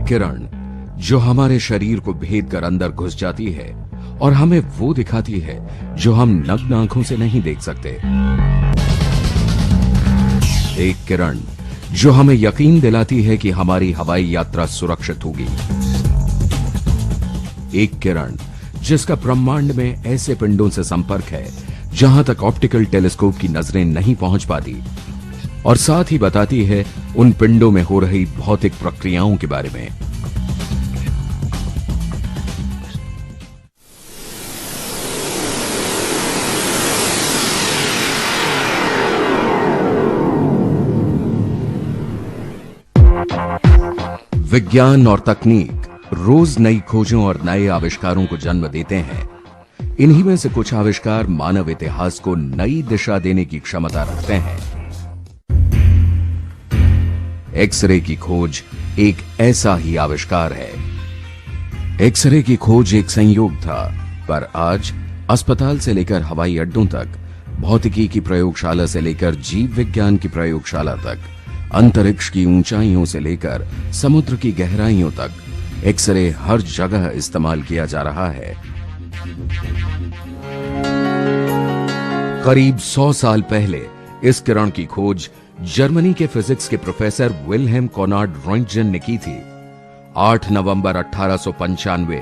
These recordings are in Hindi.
किरण जो हमारे शरीर को भेद कर अंदर घुस जाती है और हमें वो दिखाती है जो हम नग्न आंखों से नहीं देख सकते। एक किरण जो हमें यकीन दिलाती है कि हमारी हवाई यात्रा सुरक्षित होगी। एक किरण जिसका ब्रह्मांड में ऐसे पिंडों से संपर्क है जहां तक ऑप्टिकल टेलीस्कोप की नजरें नहीं पहुंच पाती, और साथ ही बताती है उन पिंडों में हो रही भौतिक प्रक्रियाओं के बारे में। विज्ञान और तकनीक रोज नई खोजों और नए आविष्कारों को जन्म देते हैं। इन्हीं में से कुछ आविष्कार मानव इतिहास को नई दिशा देने की क्षमता रखते हैं। एक्सरे की खोज एक ऐसा ही आविष्कार है। एक्सरे की खोज एक संयोग था, पर आज अस्पताल से लेकर हवाई अड्डों तक, भौतिकी की प्रयोगशाला से लेकर जीव विज्ञान की प्रयोगशाला तक, अंतरिक्ष की ऊंचाइयों से लेकर समुद्र की गहराइयों तक एक्सरे हर जगह इस्तेमाल किया जा रहा है। करीब 100 साल पहले इस किरण की खोज जर्मनी के फिजिक्स के प्रोफेसर विल्हेम कॉनराड रॉन्टजन ने की थी। 8 नवंबर 1895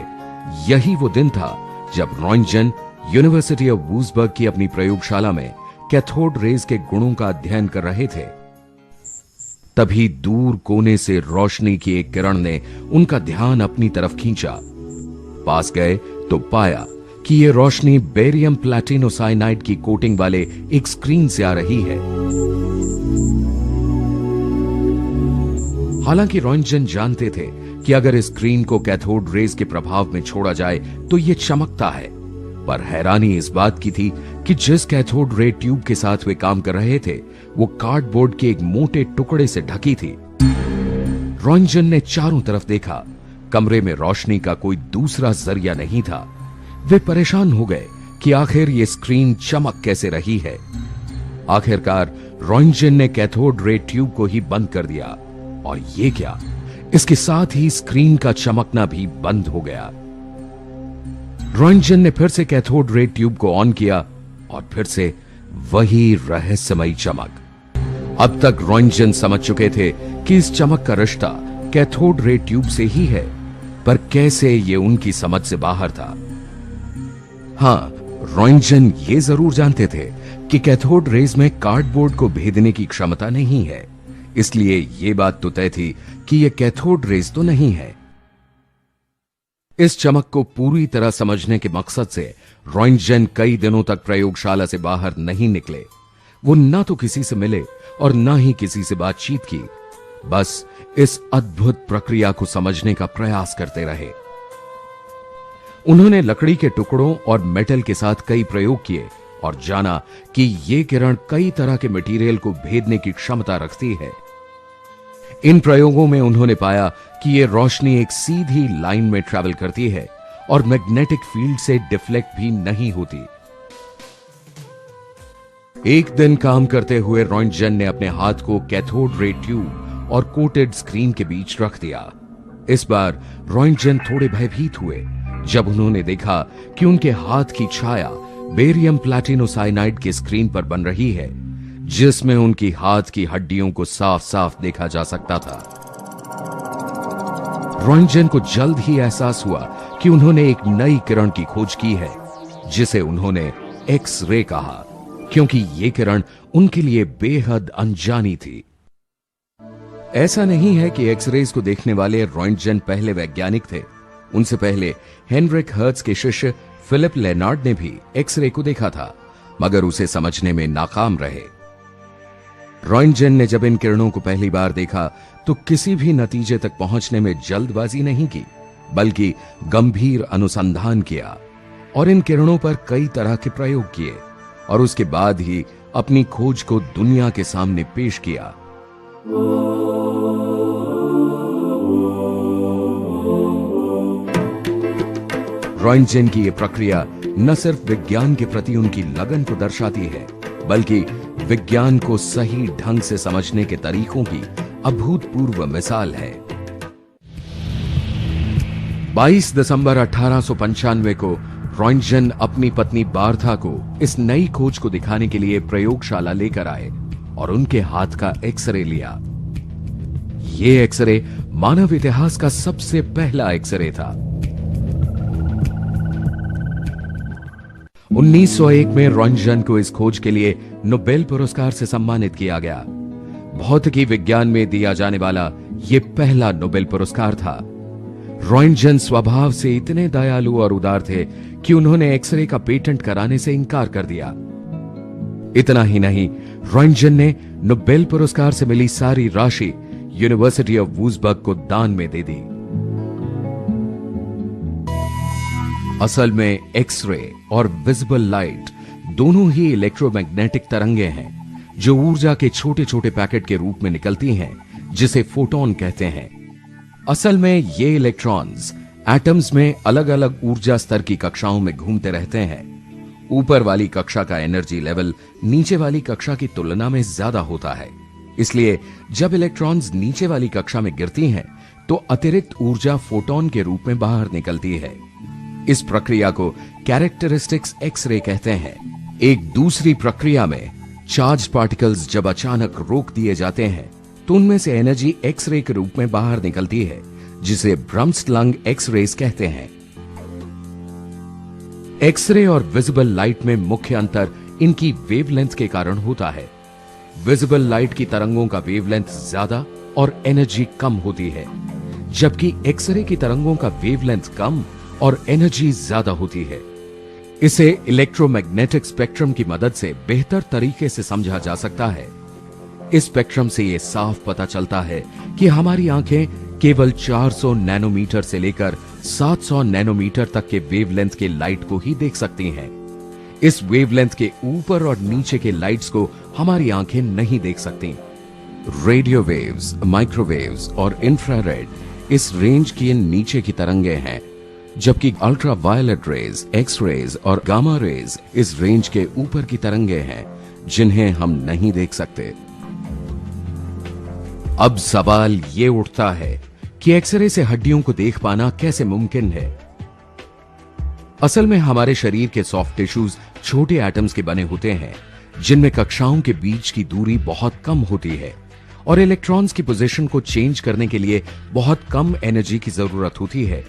यही वो दिन था जब रॉन्टजन यूनिवर्सिटी ऑफ वूसबर्ग की अपनी प्रयोगशाला में कैथोड रेज के गुणों का अध्ययन कर रहे थे। तभी दूर कोने से रोशनी की एक किरण ने उनका ध्यान अपनी तरफ खींचा। पास गए तो पाया कि यह रोशनी बेरियम प्लैटिनोसाइनाइड की कोटिंग वाले एक स्क्रीन से आ रही है। हालांकि रॉन्टजन जानते थे कि अगर इस स्क्रीन को कैथोड रेज के प्रभाव में छोड़ा जाए तो यह चमकता है, पर हैरानी इस बात की थी कि जिस कैथोड रे ट्यूब के साथ वे काम कर रहे थे वो कार्डबोर्ड के एक मोटे टुकड़े से ढकी थी। रॉन्टजन ने चारों तरफ देखा, कमरे में रोशनी का कोई दूसरा जरिया नहीं था। वे परेशान हो गए कि आखिर ये स्क्रीन चमक कैसे रही है। आखिरकार रॉन्टजन ने कैथोड रे ट्यूब को ही बंद कर दिया, और ये क्या, इसके साथ ही स्क्रीन का चमकना भी बंद हो गया। रॉन्टजन ने फिर से कैथोड रे ट्यूब को ऑन किया और फिर से वही रहस्यमयी चमक। अब तक रॉन्टजन समझ चुके थे कि इस चमक का रिश्ता कैथोड रे ट्यूब से ही है, पर कैसे ये उनकी समझ से बाहर था। हां, रॉन्टजन ये जरूर जानते थे कि कैथोड रेज में कार्डबोर्ड को भेदने की क्षमता नहीं है, इसलिए ये बात तो तय थी कि यह कैथोड रेज तो नहीं है। इस चमक को पूरी तरह समझने के मकसद से रॉन्टजन कई दिनों तक प्रयोगशाला से बाहर नहीं निकले। वो ना तो किसी से मिले और ना ही किसी से बातचीत की, बस इस अद्भुत प्रक्रिया को समझने का प्रयास करते रहे। उन्होंने लकड़ी के टुकड़ों और मेटल के साथ कई प्रयोग किए और जाना कि ये किरण कई तरह के मटेरियल को भेदने की क्षमता रखती है। इन प्रयोगों में उन्होंने पाया कि यह रोशनी एक सीधी लाइन में ट्रैवल करती है और मैग्नेटिक फील्ड से डिफ्लेक्ट भी नहीं होती। एक दिन काम करते हुए रॉन्टजन ने अपने हाथ को कैथोड रे ट्यूब और कोटेड स्क्रीन के बीच रख दिया। इस बार रॉन्टजन थोड़े भयभीत हुए जब उन्होंने देखा कि उनके हाथ की छाया बेरियम प्लैटिनोसाइनाइड की स्क्रीन पर बन रही है, जिसमें उनकी हाथ की हड्डियों को साफ साफ देखा जा सकता था। रॉन्टजन को जल्द ही एहसास हुआ कि उन्होंने एक नई किरण की खोज की है, जिसे उन्होंने एक्स रे कहा, क्योंकि यह किरण उनके लिए बेहद अनजानी थी। ऐसा नहीं है कि एक्स रेज को देखने वाले रॉन्टजन पहले वैज्ञानिक थे। उनसे पहले हेनरिक हर्ट्ज के शिष्य फिलिप लेनार्ड ने भी एक्स रे को देखा था, मगर उसे समझने में नाकाम रहे। रॉन्टजन ने जब इन किरणों को पहली बार देखा तो किसी भी नतीजे तक पहुंचने में जल्दबाजी नहीं की, बल्कि गंभीर अनुसंधान किया और इन किरणों पर कई तरह के प्रयोग किए, और उसके बाद ही अपनी खोज को दुनिया के सामने पेश किया। रॉन्टजन की यह प्रक्रिया न सिर्फ विज्ञान के प्रति उनकी लगन को दर्शाती है, बल्कि विज्ञान को सही ढंग से समझने के तरीकों की अभूतपूर्व मिसाल है। 22 दिसंबर 1895 को रॉन्टजन अपनी पत्नी बार्था को इस नई खोज को दिखाने के लिए प्रयोगशाला लेकर आए और उनके हाथ का एक्सरे लिया। यह एक्सरे मानव इतिहास का सबसे पहला एक्सरे था। 1901 में रॉन्टजन को इस खोज के लिए नोबेल पुरस्कार से सम्मानित किया गया। भौतिकी विज्ञान में दिया जाने वाला यह पहला नोबेल पुरस्कार था। रॉन्टजन स्वभाव से इतने दयालु और उदार थे कि उन्होंने एक्सरे का पेटेंट कराने से इनकार कर दिया। इतना ही नहीं, रॉन्टजन ने नोबेल पुरस्कार से मिली सारी राशि यूनिवर्सिटी ऑफ वूसबर्ग को दान में दे दी। असल में एक्सरे और विजिबल लाइट दोनों ही इलेक्ट्रोमैग्नेटिक तरंगे हैं जो ऊर्जा के छोटे छोटे पैकेट के रूप में निकलती हैं, जिसे फोटोन कहते हैं। असल में ये इलेक्ट्रॉन्स एटम्स में अलग अलग ऊर्जा स्तर की कक्षाओं में घूमते रहते हैं। ऊपर वाली कक्षा का एनर्जी लेवल नीचे वाली कक्षा की तुलना में ज्यादा होता है, इसलिए जब इलेक्ट्रॉन्स नीचे वाली कक्षा में गिरती हैं तो अतिरिक्त ऊर्जा फोटोन के रूप में बाहर निकलती है। इस प्रक्रिया को कैरेक्टरिस्टिक्स एक्सरे कहते हैं। एक दूसरी प्रक्रिया में चार्ज पार्टिकल्स जब अचानक रोक दिए जाते हैं तो उनमें से एनर्जी एक्सरे के रूप में बाहर निकलती है, जिसे ब्रह्मस्लंग एक्सरेज कहते हैं। एक्सरे और विजिबल लाइट में मुख्य अंतर इनकी वेवलेंथ के कारण होता है। विजिबल लाइट की तरंगों का वेवलेंथ ज्यादा और एनर्जी कम होती है, जबकि एक्सरे की तरंगों का वेवलेंथ कम और एनर्जी ज्यादा होती है। इसे इलेक्ट्रोमैग्नेटिक स्पेक्ट्रम की मदद से बेहतर तरीके से समझा जा सकता है। इस स्पेक्ट्रम से यह साफ पता चलता है कि हमारी आंखें केवल 400 नैनोमीटर से लेकर 700 नैनोमीटर तक के वेवलेंथ के लाइट को ही देख सकती हैं। इस वेवलेंथ के ऊपर और नीचे के लाइट्स को हमारी आंखें नहीं देख सकती। रेडियो वेव्स, माइक्रोवेव्स और इंफ्रारेड इस रेंज के नीचे की तरंगे हैं, जबकि ultraviolet rays, X rays और गामा रेज इस रेंज के ऊपर की तरंगे हैं, जिन्हें हम नहीं देख सकते। अब सवाल ये उठता है कि एक्सरे से हड्डियों को देख पाना कैसे मुमकिन है। असल में हमारे शरीर के सॉफ्ट टिश्यूज छोटे एटम्स के बने होते हैं, जिनमें कक्षाओं के बीच की दूरी बहुत कम होती है और इलेक्ट्रॉन्स की पोजीशन को चेंज करने के लिए बहुत कम एनर्जी की जरूरत होती है।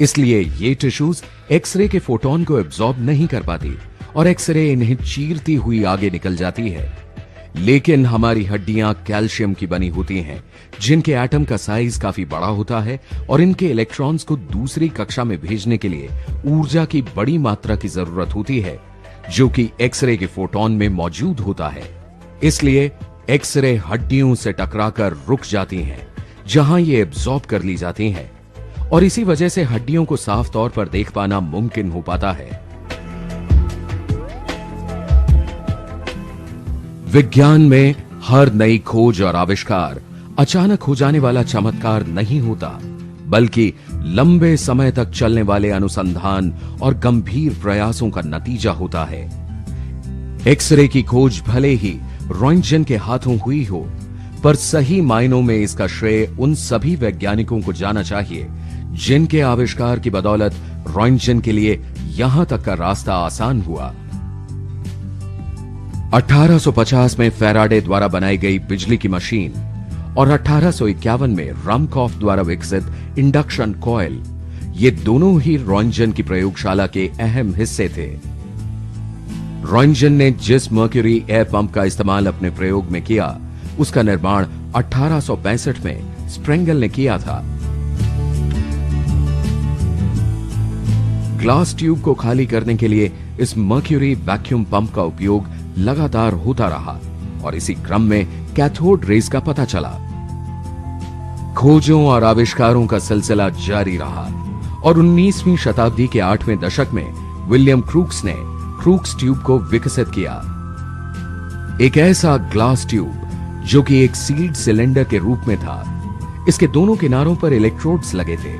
इसलिए ये टिश्यूज एक्सरे के फोटोन को एब्जॉर्ब नहीं कर पाती और एक्सरे इन्हें चीरती हुई आगे निकल जाती है। लेकिन हमारी हड्डियां कैल्शियम की बनी होती हैं, जिनके एटम का साइज काफी बड़ा होता है और इनके इलेक्ट्रॉन्स को दूसरी कक्षा में भेजने के लिए ऊर्जा की बड़ी मात्रा की जरूरत होती है, जो कि एक्सरे के फोटोन में मौजूद होता है। इसलिए एक्सरे हड्डियों से टकराकर रुक जाती हैं, जहां ये एब्जॉर्ब कर ली जाती हैं, और इसी वजह से हड्डियों को साफ तौर पर देख पाना मुमकिन हो पाता है। विज्ञान में हर नई खोज और आविष्कार अचानक हो जाने वाला चमत्कार नहीं होता, बल्कि लंबे समय तक चलने वाले अनुसंधान और गंभीर प्रयासों का नतीजा होता है। एक्सरे की खोज भले ही रॉन्टजन के हाथों हुई हो, पर सही मायनों में इसका श्रेय उन सभी वैज्ञानिकों को जाना चाहिए जिनके आविष्कार की बदौलत रॉन्टजन के लिए यहां तक का रास्ता आसान हुआ। 1850 में फैराडे द्वारा बनाई गई बिजली की मशीन और 1851 में रमकॉफ द्वारा विकसित इंडक्शन कॉइल, ये दोनों ही रॉन्टजन की प्रयोगशाला के अहम हिस्से थे। रॉन्टजन ने जिस मर्क्यूरी एयर पंप का इस्तेमाल अपने प्रयोग में किया, उसका निर्माण 1865 में स्प्रेंगल ने किया था। ग्लास ट्यूब को खाली करने के लिए इस मर्क्यूरी वैक्यूम पंप का उपयोग लगातार होता रहा और इसी क्रम में कैथोड रेज का पता चला। खोजों और आविष्कारों का सिलसिला जारी रहा और 19वीं शताब्दी के 8वें दशक में विलियम क्रूक्स ने क्रूक्स ट्यूब को विकसित किया, एक ऐसा ग्लास ट्यूब जो कि एक सील्ड सिलेंडर के रूप में था। इसके दोनों किनारों पर इलेक्ट्रोड्स लगे थे।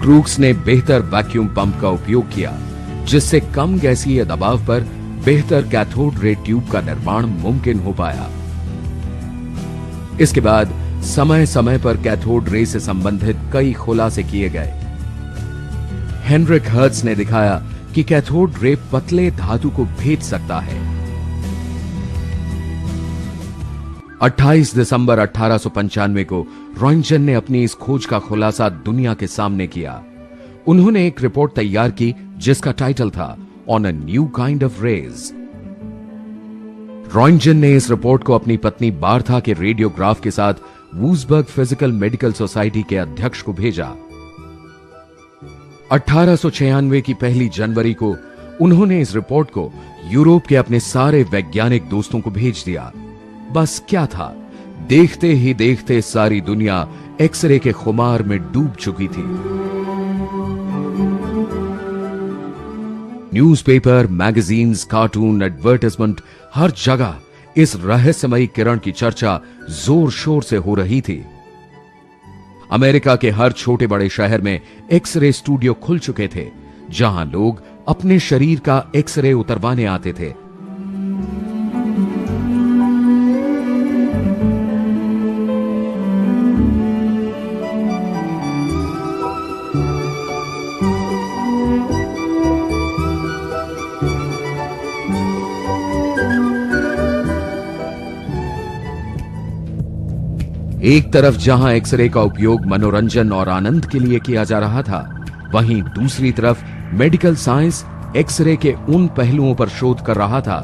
क्रूक्स ने बेहतर वैक्यूम पंप का उपयोग किया, जिससे कम गैसीय दबाव पर बेहतर कैथोड रे ट्यूब का निर्माण मुमकिन हो पाया। इसके बाद समय समय पर कैथोड रे से संबंधित कई खुलासे किए गए। हेनरिक हर्ट्ज ने दिखाया कि कैथोड रे पतले धातु को भेज सकता है। 28 दिसंबर 1895 को रॉन्टजन ने अपनी इस खोज का खुलासा दुनिया के सामने किया। उन्होंने एक रिपोर्ट तैयार की जिसका टाइटल था on a new kind of rays. Roentgen ने इस रिपोर्ट को अपनी पत्नी बार्था के रेडियोग्राफ के साथ वूसबर्ग फिजिकल मेडिकल सोसाइटी के अध्यक्ष को भेजा। 1896 की पहली जनवरी को उन्होंने इस रिपोर्ट को यूरोप के अपने सारे वैज्ञानिक दोस्तों को भेज दिया। बस क्या था, देखते ही देखते सारी दुनिया एक्सरे के खुमार में डूब चुकी थी। न्यूज़पेपर, मैगजीन्स, कार्टून, एडवर्टाइजमेंट, हर जगह इस रहस्यमयी किरण की चर्चा जोर शोर से हो रही थी। अमेरिका के हर छोटे बड़े शहर में एक्सरे स्टूडियो खुल चुके थे, जहां लोग अपने शरीर का एक्सरे उतरवाने आते थे। एक तरफ जहां एक्सरे का उपयोग मनोरंजन और आनंद के लिए किया जा रहा था, वहीं दूसरी तरफ मेडिकल साइंस एक्सरे के उन पहलुओं पर शोध कर रहा था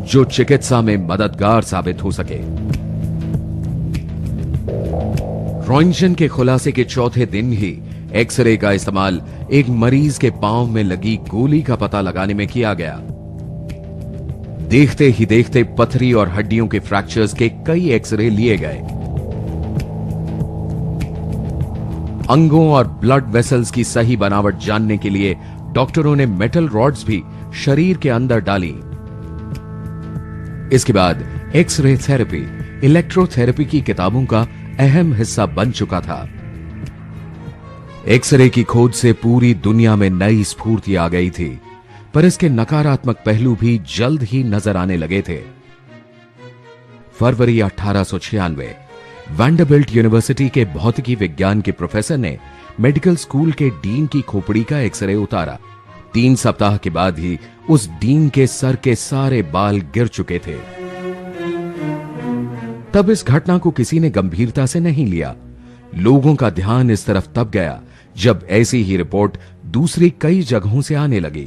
जो चिकित्सा में मददगार साबित हो सके। रॉन्टजन के खुलासे के चौथे दिन ही एक्सरे का इस्तेमाल एक मरीज के पांव में लगी गोली का पता लगाने में किया गया। देखते ही देखते पथरी और हड्डियों के फ्रैक्चर्स के कई एक्सरे लिए गए। अंगों और ब्लड वेसल्स की सही बनावट जानने के लिए डॉक्टरों ने मेटल रॉड्स भी शरीर के अंदर डाली। इसके बाद एक्सरे थेरेपी इलेक्ट्रोथेरेपी की किताबों का अहम हिस्सा बन चुका था। एक्सरे की खोज से पूरी दुनिया में नई स्फूर्ति आ गई थी, पर इसके नकारात्मक पहलू भी जल्द ही नजर आने लगे थे। फरवरी 1896 वैंडरबिल्ट यूनिवर्सिटी के भौतिकी विज्ञान के प्रोफेसर ने मेडिकल स्कूल के डीन की खोपड़ी का एक्सरे उतारा। 3 सप्ताह के बाद ही उस डीन के सर के सारे बाल गिर चुके थे। तब इस घटना को किसी ने गंभीरता से नहीं लिया। लोगों का ध्यान इस तरफ तब गया जब ऐसी ही रिपोर्ट दूसरी कई जगहों से आने लगी।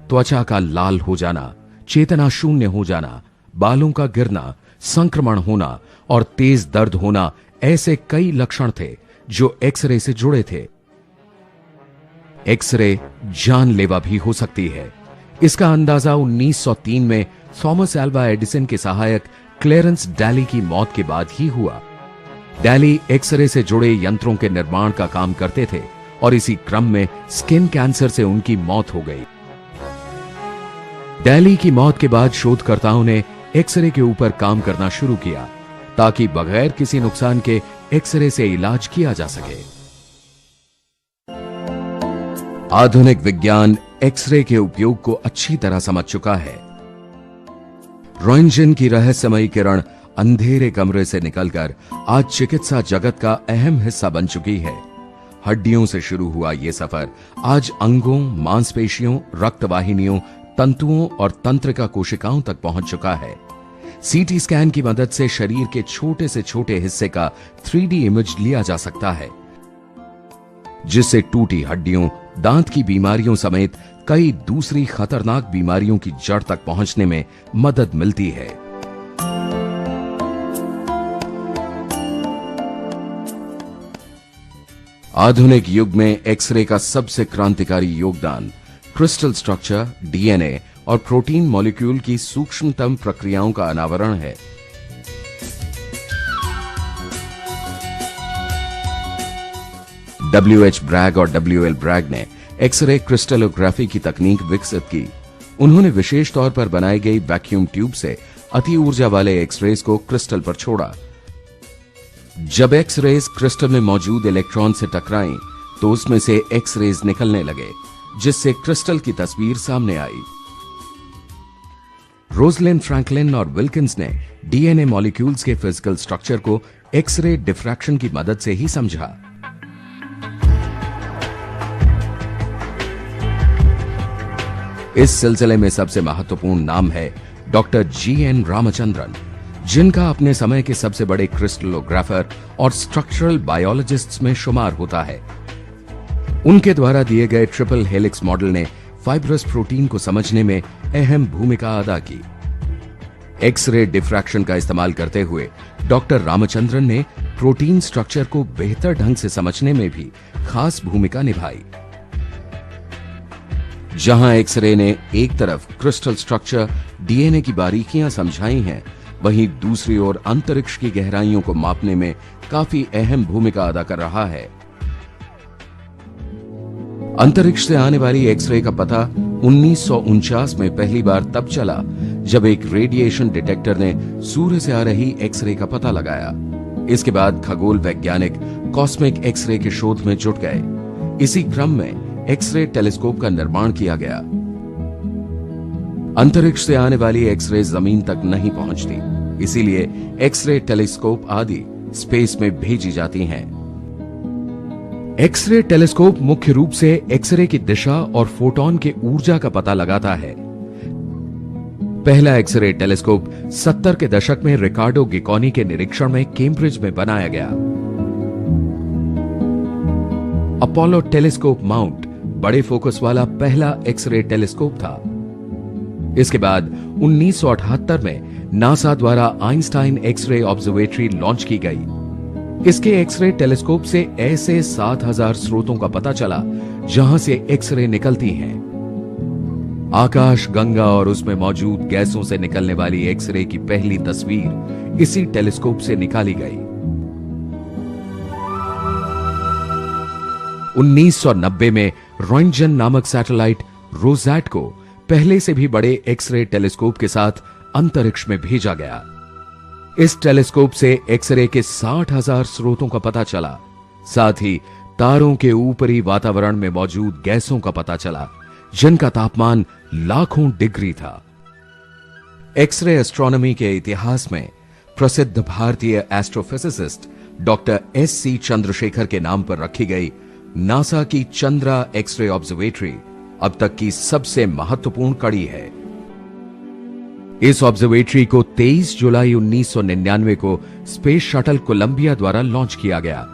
त्वचा का लाल हो जाना, चेतना शून्य हो जाना, बालों का गिरना, संक्रमण होना और तेज दर्द होना ऐसे कई लक्षण थे जो एक्सरे से जुड़े थे। एक्सरे जानलेवा भी हो सकती है। इसका अंदाजा 1903 में थॉमस एल्वा एडिसन के सहायक क्लेरेंस डैली की मौत के बाद ही हुआ। डैली एक्सरे से जुड़े यंत्रों के निर्माण का काम करते थे और इसी क्रम में स्किन कैंसर से उनकी मौत हो गई। डैली की मौत के बाद शोधकर्ताओं ने एक्सरे के ऊपर काम करना शुरू किया ताकि बगैर किसी नुकसान के एक्सरे से इलाज किया जा सके। आधुनिक विज्ञान एक्सरे के उपयोग को अच्छी तरह समझ चुका है। रॉन्टजन की रहस्यमयी किरण अंधेरे कमरे से निकलकर आज चिकित्सा जगत का अहम हिस्सा बन चुकी है। हड्डियों से शुरू हुआ यह सफर आज अंगों, मांसपेशियों, रक्तवाहिनियों, तंतुओं और तंत्रिका कोशिकाओं तक पहुंच चुका है। सीटी स्कैन की मदद से शरीर के छोटे से छोटे हिस्से का 3D इमेज लिया जा सकता है, जिससे टूटी हड्डियों, दांत की बीमारियों समेत कई दूसरी खतरनाक बीमारियों की जड़ तक पहुंचने में मदद मिलती है। आधुनिक युग में एक्सरे का सबसे क्रांतिकारी योगदान क्रिस्टल स्ट्रक्चर, डीएनए और प्रोटीन मॉलिक्यूल की सूक्ष्मतम प्रक्रियाओं का अनावरण है। W.H. ब्रैग और W.L. ब्रैग ने एक्सरे क्रिस्टलोग्राफी की तकनीक विकसित की। उन्होंने विशेष तौर पर बनाई गई वैक्यूम ट्यूब से अति ऊर्जा वाले एक्सरेज को क्रिस्टल पर छोड़ा। जब एक्सरेज क्रिस्टल में मौजूद इलेक्ट्रॉन से टकराई तो उसमें से एक्सरेज निकलने लगे, जिससे क्रिस्टल की तस्वीर सामने आई। रोजलिन फ्रैंकलिन और विल्किंस ने डीएनए मॉलिक्यूल्स के फिजिकल स्ट्रक्चर को एक्सरे डिफ्रैक्शन की मदद से ही समझा। इस सिलसिले में सबसे महत्वपूर्ण नाम है डॉक्टर जी.एन. रामचंद्रन, जिनका अपने समय के सबसे बड़े क्रिस्टलोग्राफर और स्ट्रक्चरल बायोलॉजिस्ट्स में शुमार होता है। उनके द्वारा दिए गए ट्रिपल हेलिक्स मॉडल ने फाइब्रस प्रोटीन को समझने में अहम भूमिका अदा की। एक्सरे डिफ्रैक्शन का इस्तेमाल करते हुए डॉक्टर रामचंद्रन ने प्रोटीन स्ट्रक्चर को बेहतर ढंग से समझने में भी खास भूमिका निभाई। जहां एक्सरे ने एक तरफ क्रिस्टल स्ट्रक्चर, डीएनए की बारीकियां समझाई हैं, वहीं दूसरी ओर अंतरिक्ष की गहराइयों को मापने में काफी अहम भूमिका अदा कर रहा है। अंतरिक्ष से आने वाली एक्सरे का पता 1949 में पहली बार तब चला जब एक रेडिएशन डिटेक्टर ने सूर्य से आ रही एक्सरे का पता लगाया। इसके बाद खगोल वैज्ञानिक कॉस्मिक एक्सरे के शोध में जुट गए। इसी क्रम में एक्सरे टेलीस्कोप का निर्माण किया गया। अंतरिक्ष से आने वाली एक्सरे जमीन तक नहीं पहुंचती, इसीलिए एक्सरे टेलीस्कोप आदि स्पेस में भेजी जाती हैं। एक्सरे टेलीस्कोप मुख्य रूप से एक्सरे की दिशा और फोटॉन के ऊर्जा का पता लगाता है। पहला एक्सरे टेलीस्कोप 70 के दशक में रिकार्डो गिकोनी के निरीक्षण में कैम्ब्रिज में बनाया गया। अपोलो टेलीस्कोप माउंट बड़े फोकस वाला पहला एक्सरे टेलीस्कोप था। इसके बाद 1978 में नासा द्वारा आइंस्टाइन एक्सरे ऑब्जर्वेटरी लॉन्च की गई। इसके एक्सरे टेलीस्कोप से ऐसे 7000 स्रोतों का पता चला जहां से एक्सरे निकलती हैं। आकाश गंगा और उसमें मौजूद गैसों से निकलने वाली एक्सरे की पहली तस्वीर इसी टेलीस्कोप से निकाली गई। 1990 में रोइंटजन नामक सैटेलाइट रोसैट को पहले से भी बड़े एक्सरे टेलीस्कोप के साथ अंतरिक्ष में भेजा गया। इस टेलीस्कोप से एक्सरे के 60,000 स्रोतों का पता चला। साथ ही तारों के ऊपरी वातावरण में मौजूद गैसों का पता चला, जिनका तापमान लाखों डिग्री था। एक्सरे एस्ट्रोनॉमी के इतिहास में प्रसिद्ध भारतीय एस्ट्रोफिजिसिस्ट डॉक्टर एस.सी. चंद्रशेखर के नाम पर रखी गई नासा की चंद्रा एक्सरे ऑब्जर्वेटरी अब तक की सबसे महत्वपूर्ण कड़ी है। इस ऑब्जर्वेटरी को 23 जुलाई 1999 को स्पेस शटल कोलंबिया द्वारा लॉन्च किया गया।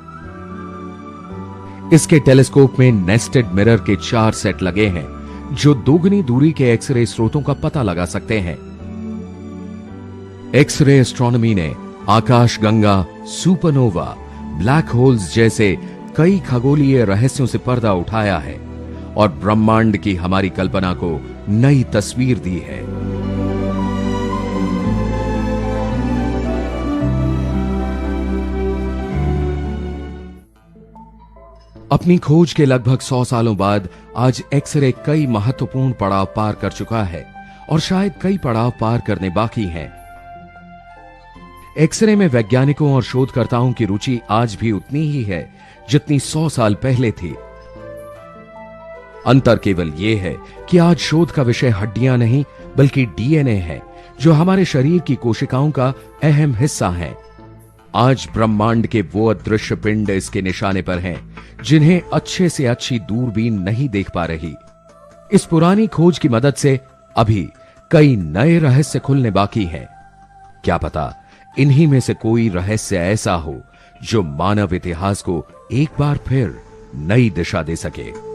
इसके टेलीस्कोप में नेस्टेड मिरर के 4 सेट लगे हैं, जो दोगुनी दूरी के एक्सरे स्रोतों का पता लगा सकते हैं। एक्सरे एस्ट्रोनॉमी ने आकाशगंगा, सुपरनोवा, ब्लैक होल्स जैसे कई खगोलीय रहस्यों से पर्दा उठाया है और ब्रह्मांड की हमारी कल्पना को नई तस्वीर दी है। अपनी खोज के लगभग 100 सालों बाद आज एक्सरे कई महत्वपूर्ण पड़ाव पार कर चुका है और शायद कई पड़ाव पार करने बाकी हैं। एक्सरे में वैज्ञानिकों और शोधकर्ताओं की रुचि आज भी उतनी ही है जितनी 100 साल पहले थी। अंतर केवल यह है कि आज शोध का विषय हड्डियां नहीं बल्कि डीएनए है, जो हमारे शरीर की कोशिकाओं का अहम हिस्सा है। आज ब्रह्मांड के वो अदृश्य पिंड इसके निशाने पर हैं, जिन्हें अच्छे से अच्छी दूरबीन नहीं देख पा रही। इस पुरानी खोज की मदद से अभी कई नए रहस्य खुलने बाकी हैं। क्या पता इन्हीं में से कोई रहस्य ऐसा हो जो मानव इतिहास को एक बार फिर नई दिशा दे सके।